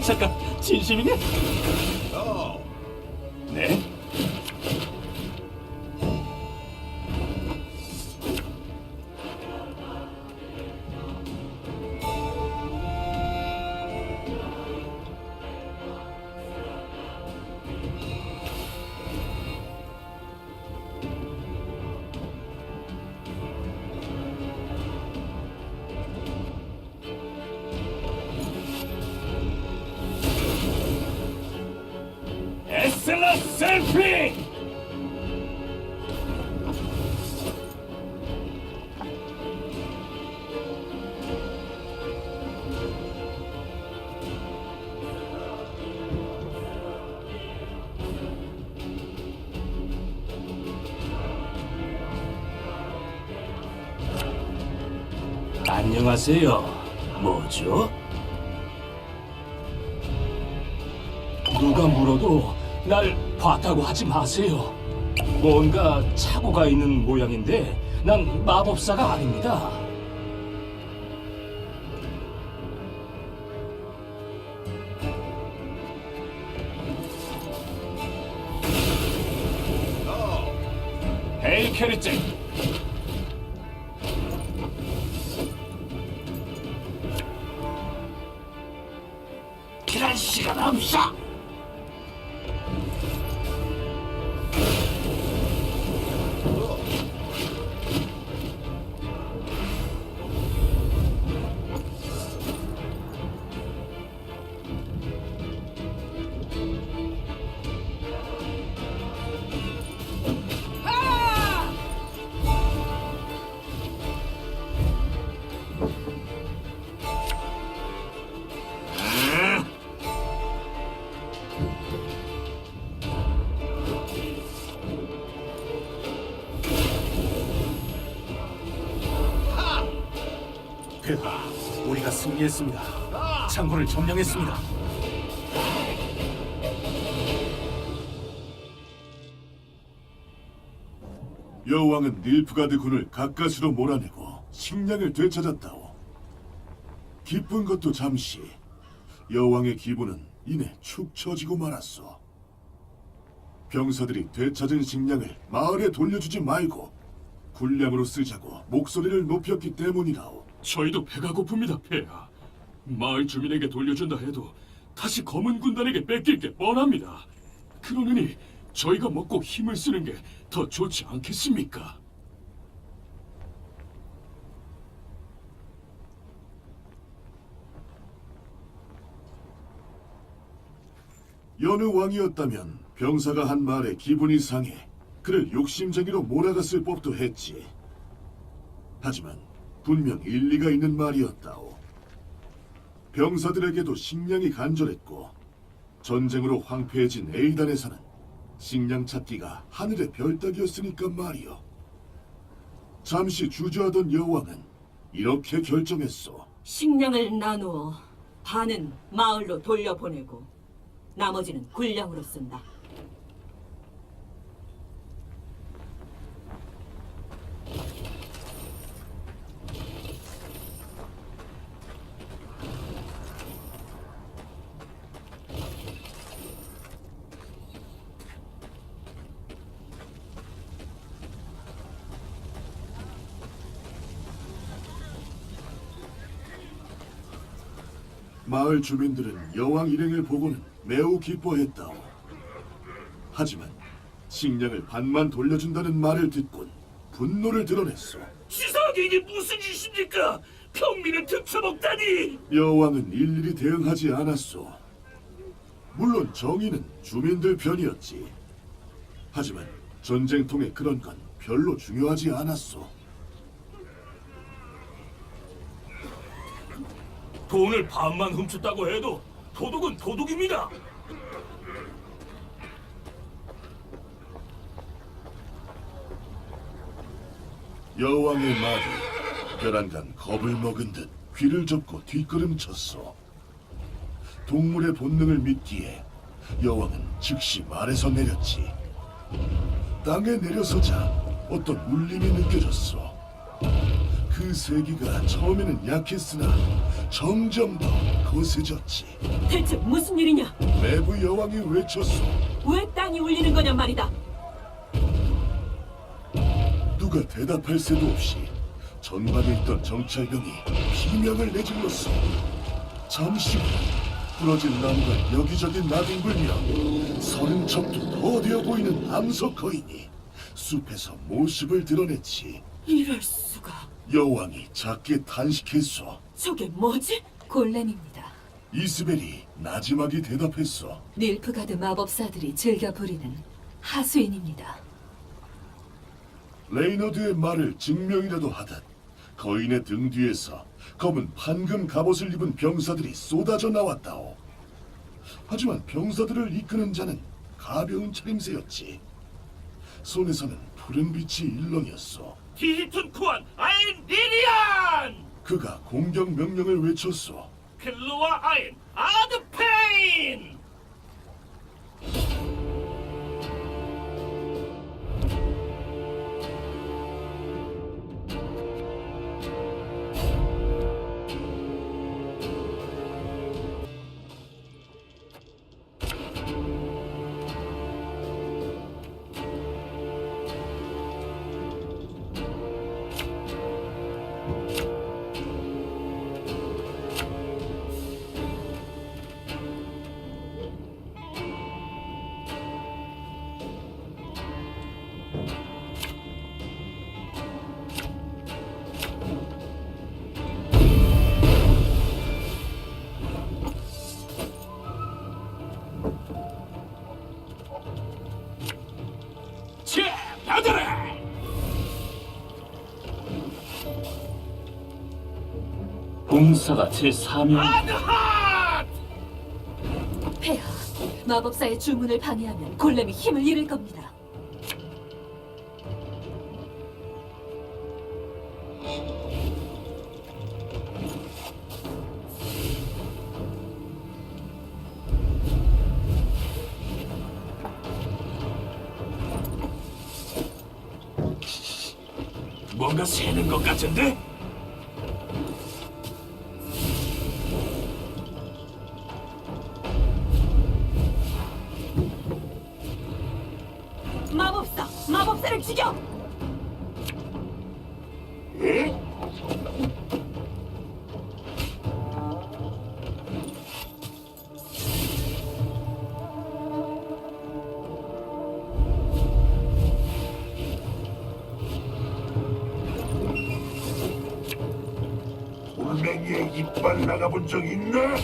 잠깐, 진심이냐? 네? 에슬라 셀피! 안녕하세요. 뭐죠? 누가 물어도 날 봤다고 하지 마세요. 뭔가 착오가 있는 모양인데 난 마법사가 아닙니다. 헤이 캐리짱, 그런 시간 없어. 폐하, 우리가 승리했습니다. 창고를 점령했습니다. 여왕은 닐프가드 군을 가까스로 몰아내고 식량을 되찾았다오. 기쁜 것도 잠시, 여왕의 기분은 이내 축 처지고 말았소. 병사들이 되찾은 식량을 마을에 돌려주지 말고 군량으로 쓰자고 목소리를 높였기 때문이라오. 저희도 배가 고픕니다, 폐하. 마을 주민에게 돌려준다 해도 다시 검은 군단에게 뺏길 게 뻔합니다. 그러느니 저희가 먹고 힘을 쓰는 게 더 좋지 않겠습니까? 여느 왕이었다면 병사가 한 말에 기분이 상해 그를 욕심쟁이로 몰아갔을 법도 했지. 하지만 분명 일리가 있는 말이었다오. 병사들에게도 식량이 간절했고 전쟁으로 황폐해진 에이단에서는 식량 찾기가 하늘의 별 따기였으니까 말이오. 잠시 주저하던 여왕은 이렇게 결정했소. 식량을 나누어 반은 마을로 돌려보내고 나머지는 군량으로 쓴다. 마을 주민들은 여왕 일행을 보고는 매우 기뻐했다오. 하지만 식량을 반만 돌려준다는 말을 듣곤 분노를 드러냈소. 지상에 이게 무슨 짓입니까? 평민을 등쳐먹다니! 여왕은 일일이 대응하지 않았소. 물론 정의는 주민들 편이었지. 하지만 전쟁통에 그런 건 별로 중요하지 않았소. 돈을 반만 훔쳤다고 해도 도둑은 도둑입니다. 여왕의 말이 벼랑간 겁을 먹은 듯 귀를 접고 뒷걸음쳤소. 동물의 본능을 믿기에 여왕은 즉시 말에서 내렸지. 땅에 내려서자 어떤 울림이 느껴졌소. 그 세기가 처음에는 약했으나 점점 더 거세졌지. 대체 무슨 일이냐? 내부 여왕이 외쳤소. 왜 땅이 울리는 거냐 말이다. 누가 대답할 새도 없이 전방에 있던 정찰병이 비명을 내질렀어. 잠시 후 부러진 나무가 여기저기 나뒹굴며 30척도 더 되어 보이는 암석 거인이 숲에서 모습을 드러냈지. 이럴 수가. 여왕이 작게 탄식했어. 저게 뭐지? 골렘입니다. 이스벨이 나지막이 대답했어. 닐프가드 마법사들이 즐겨 부리는 하수인입니다. 레이너드의 말을 증명이라도 하듯 거인의 등 뒤에서 검은 판금 갑옷을 입은 병사들이 쏟아져 나왔다오. 하지만 병사들을 이끄는 자는 가벼운 차림새였지. 손에서는 푸른 빛이 일렁였어. 디히툰쿠안 아인 리리안! 그가 공격 명령을 외쳤어. 필로와 아인 아드페인! 받아라! 봉사가 제 사명. 폐하, 마법사의 주문을 방해하면 골렘이 힘을 잃을 겁니다. 뭔가 새는 것 같은데? 마법사를 죽여! 돌멩이에 이빨 나가본 적 있나?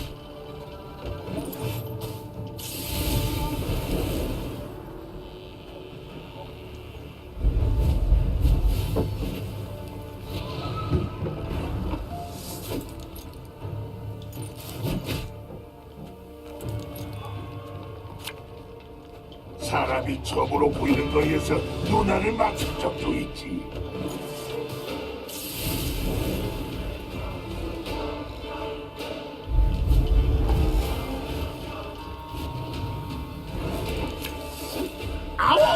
사람이 적으로 보이는 거리에서 누나를 맞춘 적도 있지. 아우!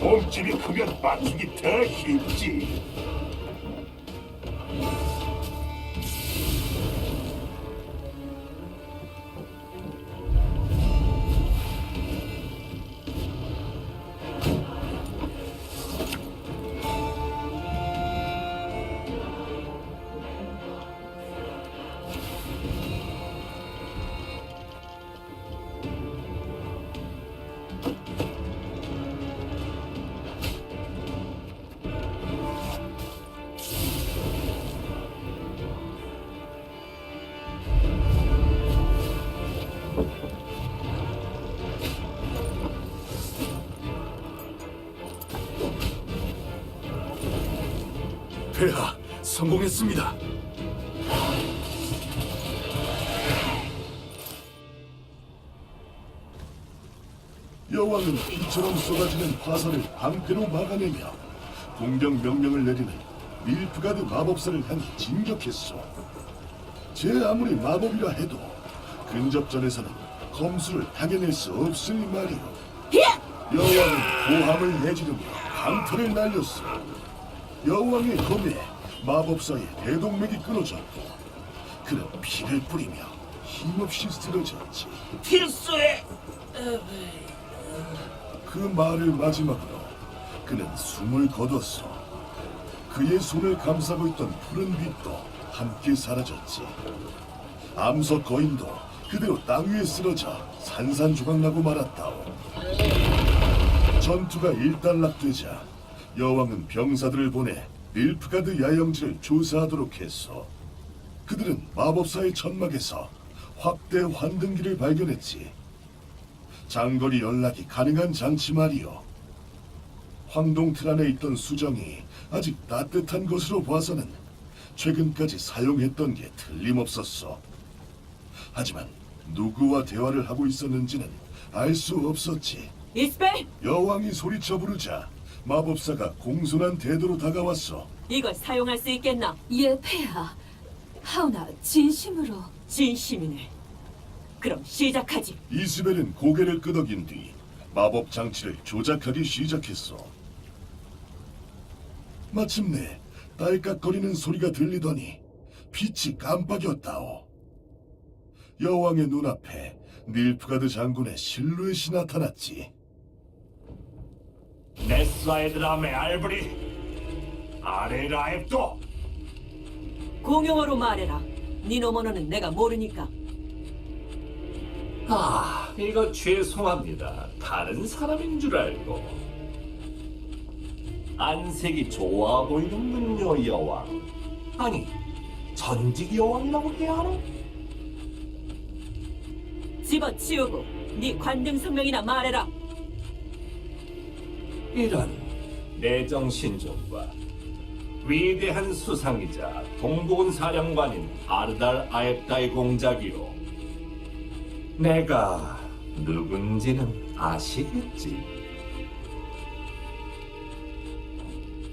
몸집이 크면 맞추기 더 쉽지. 폐하, 성공했습니다. 여왕은 비처럼 쏟아지는 화살을 방패로 막아내며 공격 명령을 내리는 밀프가드 마법사를 향해 진격했어. 제 아무리 마법이라 해도 근접전에서는 검수를 타개낼 수 없을 말이오. 여왕은 고함을 내지르며 강타를 날렸어. 여왕의 검에 마법사의 대동맥이 끊어졌고 그는 피를 뿌리며 힘없이 쓰러졌지. 필수의 그 말을 마지막으로 그는 숨을 거뒀어. 그의 손을 감싸고 있던 푸른 빛도 함께 사라졌지. 암석 거인도 그대로 땅 위에 쓰러져 산산조각나고 말았다오. 전투가 일단락되자 여왕은 병사들을 보내 밀프가드 야영지를 조사하도록 했어. 그들은 마법사의 천막에서 확대 환등기를 발견했지. 장거리 연락이 가능한 장치 말이오. 황동틀 안에 있던 수정이 아직 따뜻한 것으로 봐서는 최근까지 사용했던 게 틀림없었어. 하지만 누구와 대화를 하고 있었는지는 알 수 없었지. 이스벨, 여왕이 소리쳐 부르자 마법사가 공손한 태도로 다가왔어. 이걸 사용할 수 있겠나? 예, 폐하. 하오나 진심으로. 진심이네. 그럼 시작하지. 이스벨은 고개를 끄덕인 뒤 마법 장치를 조작하기 시작했어. 마침내 딸깍거리는 소리가 들리더니 빛이 깜빡였다오. 여왕의 눈앞에 닐프가드 장군의 실루엣이 나타났지. 네사이드람의 알브리 아레라앱도 공용어로 말해라. 니노모노는 내가 모르니까. 이거 죄송합니다. 다른 사람인 줄 알고. 안색이 좋아 보이는군요, 여왕. 아니, 전직 여왕이라고 해야 하나? 집어치우고 네 관등 성명이나 말해라. 이런 내정신종과 위대한 수상이자 동독은 사령관인 아르달 아앱다의 공작이요. 내가 누군지는 아시겠지?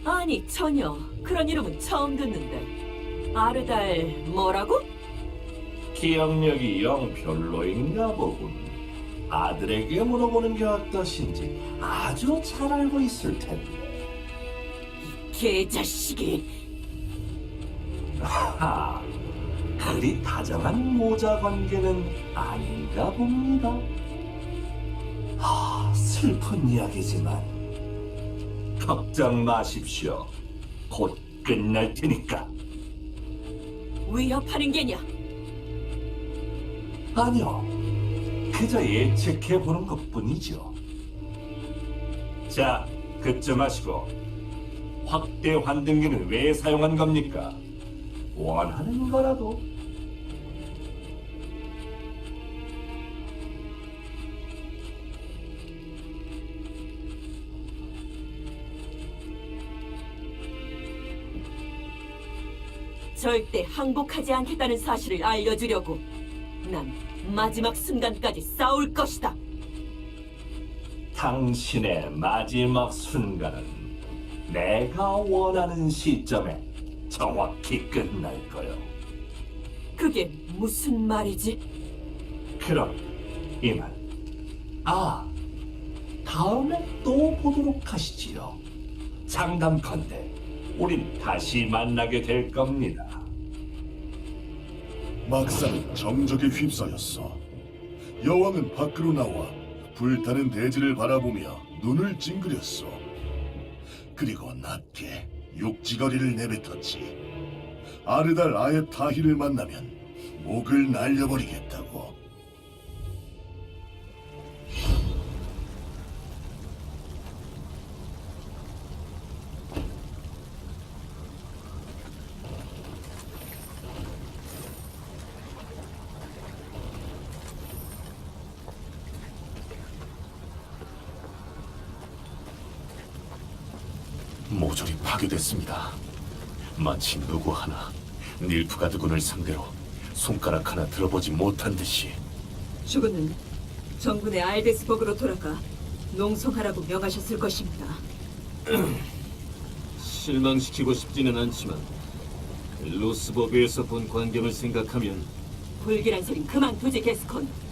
아니 전혀 그런 이름은 처음 듣는데. 아르달 뭐라고? 기억력이 영 별로인가 보군. 아들에게 물어보는 게 어떠신지 아주 잘 알고 있을 텐데. 개자식이. 하하, 그리 다정한 모자 관계는 아닌가 봅니다. 슬픈 이야기지만 걱정 마십시오. 곧 끝날 테니까. 위협하는 게냐? 아니요, 그저 예측해보는 것뿐이죠. 자, 그쯤 하시고 확대 환등기는 왜 사용한 겁니까? 원하는 거라도. 절대 항복하지 않겠다는 사실을 알려주려고. 난 마지막 순간까지 싸울 것이다. 당신의 마지막 순간은 내가 원하는 시점에 정확히 끝날 거요. 그게 무슨 말이지? 그럼 이만. 다음에 또 보도록 하시지요. 장담컨대 우린 다시 만나게 될 겁니다. 막사는 정적에 휩싸였어. 여왕은 밖으로 나와 불타는 대지를 바라보며 눈을 찡그렸어. 그리고 낮게 욕지거리를 내뱉었지. 아르달 아앱 타히를 만나면 목을 날려버리겠다고. 모조리 파괴됐습니다. 마치 누구 하나 닐프가드군을 상대로 손가락 하나 들어보지 못한 듯이. 주군은 정군의 알데스버그로 돌아가 농성하라고 명하셨을 것입니다. 실망시키고 싶지는 않지만 로스버그에서 본 광경을 생각하면 불길한 소린 그만두지, 게스콘.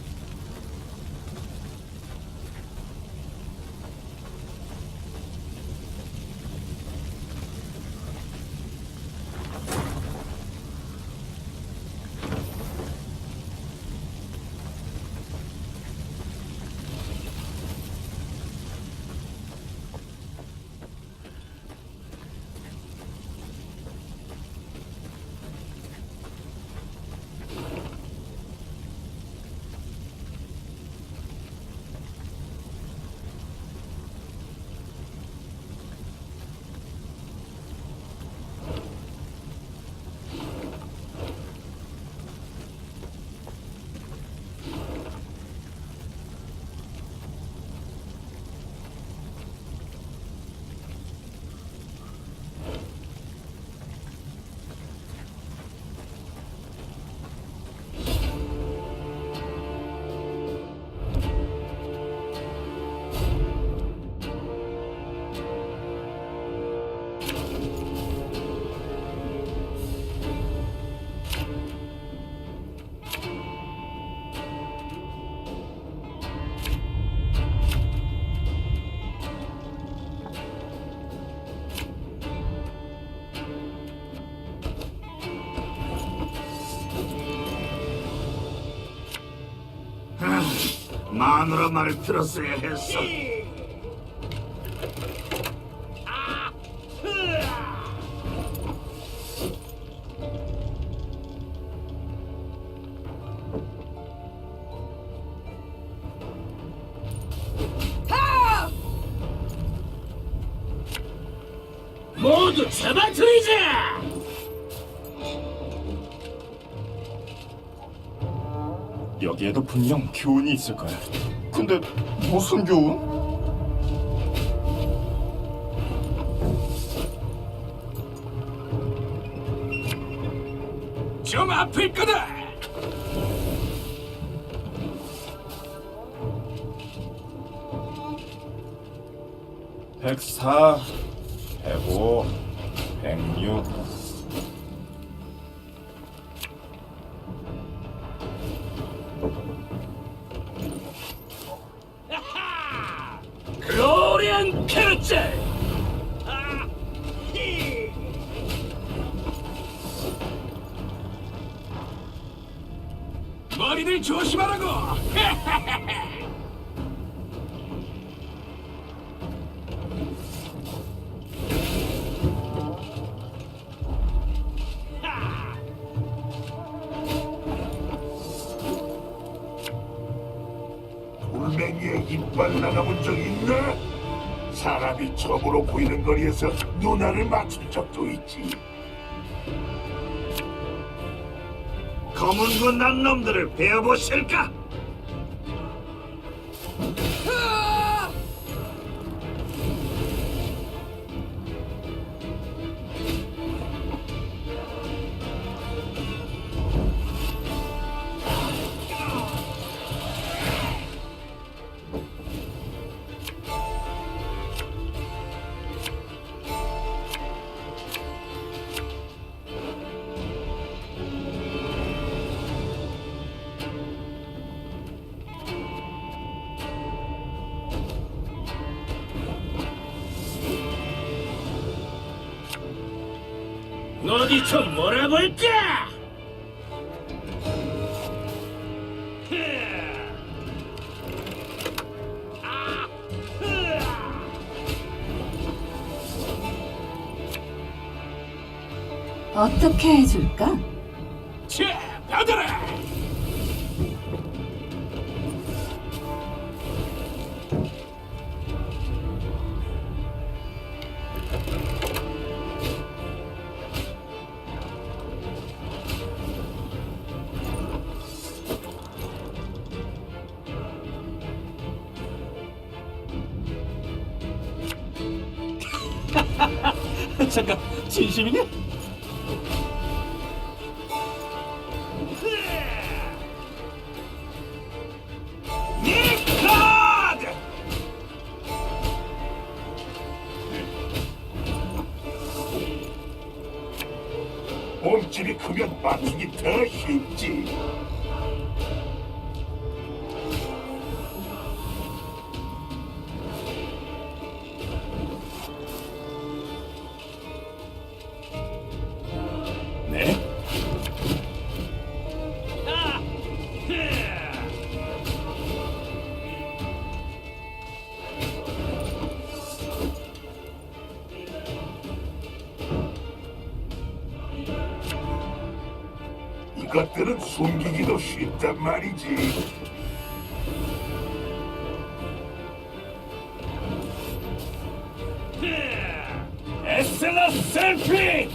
마누라 말을 들었어야 했어. 모두 잡아들이자! 여기에도 분명 교훈이 있을 거야. 근데 무슨 교훈? 좀 아플 거다! 104, 105, 106. 글로리안 페르체! 머리들 조심하라고! 돌멩이에 이빨 나가본 적 있나? 사람이 적으로 보이는 거리에서 누나를 맞춘 적도 있지. 검은 군단 놈들을 베어보실까? 어디 좀 몰아볼까? 어떻게 해줄까? 자, 받아라! 잠깐, 진심이냐? 몸집이 크면 맞추기 더 쉽지. 네? 이것들은 숨기기도 쉽단 말이지. 에셀라 셀피!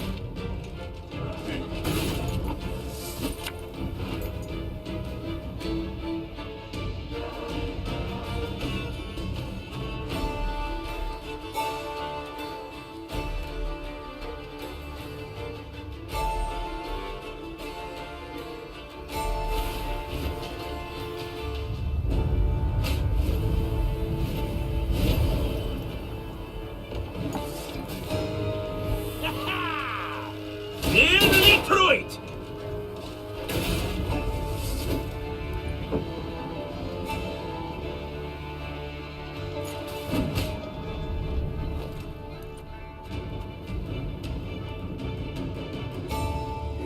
인리트로이트!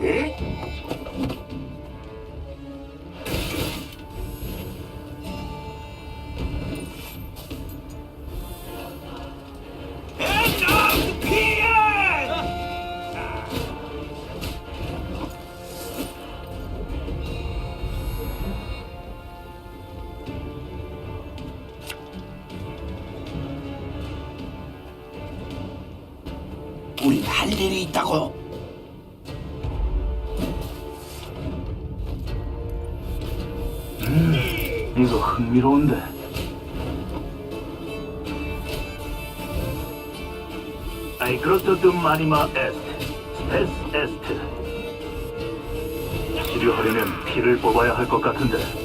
에? 우린 할 일이 있다고. 이거 흥미로운데. 아이 그렇듯 마니마 에스트 치료하려면 피를 뽑아야 할 것 같은데